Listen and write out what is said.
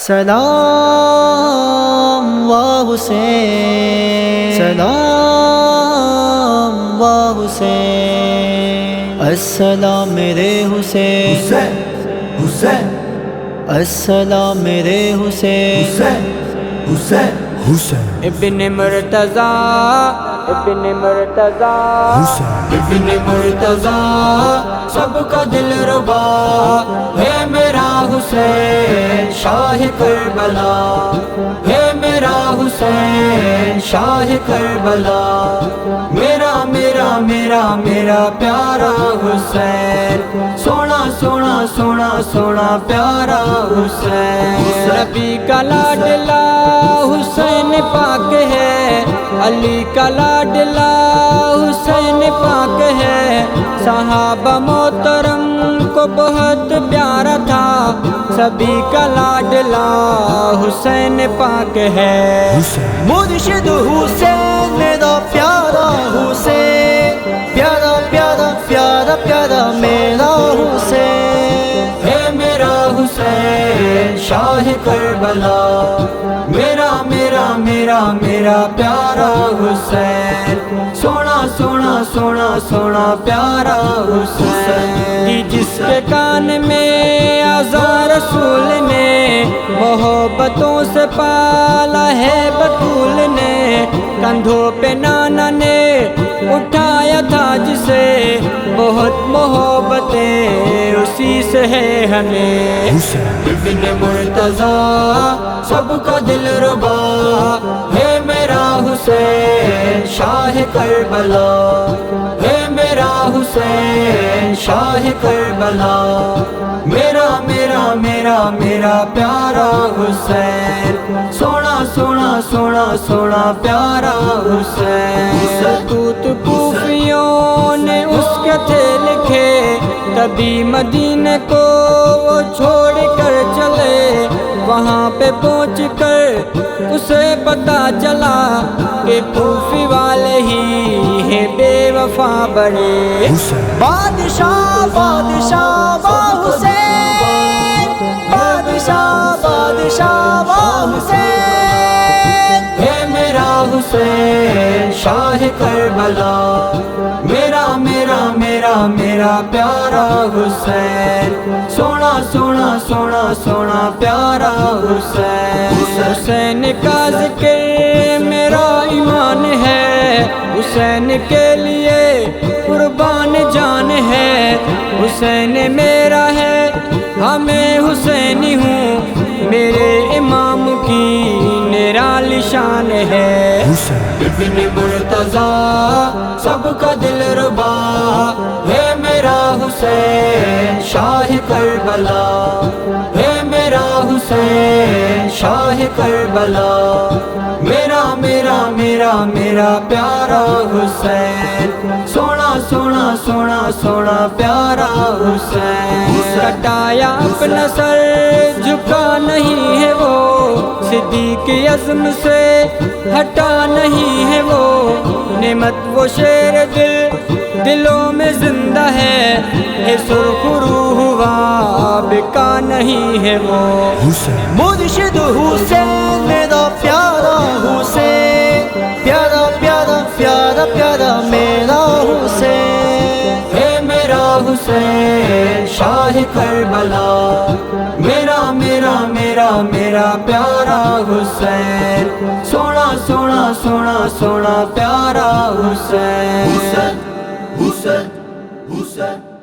سلام و حسین، سلام و حسین، السلام میرے حسین، حسین السلام میرے حسین، حسین حسین ابن مرتضی، ابن مرتضی، ابن مرتضی سب کا دل ربا ہے میرا حسین شاہ کربلا، ہے میرا حسین شاہ کربلا، میرا میرا میرا میرا پیارا حسین، سونا سونا سونا سونا پیارا حسین، نبی کا لاڈلا حسین پاک ہے، علی کا لاڈلا حسین پاک ہے، صحابہ محترم کو بہت پیارا تھا، سبھی کا لاڈلا حسین پاک ہے، مرشد حسین میرا پیارا حسین، پیارا پیارا پیارا پیارا میرا حسین، ہے میرا حسین شاہ کربلا، میرا میرا میرا میرا پیارا حسین، سونا سونا سونا سونا پیارا حسین، کہ جس کے کان میں آزار رسول نے محبتوں سے پالا ہے بطول نے، کندھوں پہ نانا نے اٹھایا تھا جسے، بہت محبتیں اسی سے ہے ہمیں، ابن مرتضی سب کا دل ربا ہے میرا حسین شاہ کربلا، ہے میرا حسین شاہ کربلا، میرا میرا میرا میرا پیارا حسین، سونا سونا سونا سونا پیارا حسین، ستوت کوفیوں نے اس کے تھے لکھے، تبھی مدینے کو وہ چھوڑ کر چلے، وہاں پہ پہنچ کر اسے پتا چلا کہ کوفی والے ہی ہیں بے وفا بڑے، بادشاہ بادشاہ با حسین، بادشاہ بادشاہ با حسین، ہے میرا حسین شاہ کربلا، میرا میرا میرا میرا پیارا حسین، سونا سونا سونا سونا پیارا حسین، حسین کا ذکر میرا ایمان ہے، حسین کے لیے قربان جان ہے، حسین میرا ہے ہمیں حسینی ہوں، میرے امام کی نرالی شان ہے، ابن مرتضی سب کا دل ربا ہے میرا حسین شاہ کربلا، ہے میرا حسین شاہ کربلا، میرا میرا میرا میرا پیارا حسین، سونا سونا سونا سونا پیارا حسین، کٹایا اپنا سر جھکا نہیں ہے وہ، صدیق عزم سے ہٹا نہیں ہے وہ، نعمت وہ شیر دل دلوں میں زندہ ہے، سرخ روح ہوا بکا نہیں ہے وہ، مرشد حسین میرا پیارا حسین، پیارا پیارا پیارا پیارا میرا حسین، ہے میرا حسین شاہ کربلا، میرا میرا میرا میرا پیارا حسین، سونا سونا سونا سونا پیارا حسین، حسین حسین حسین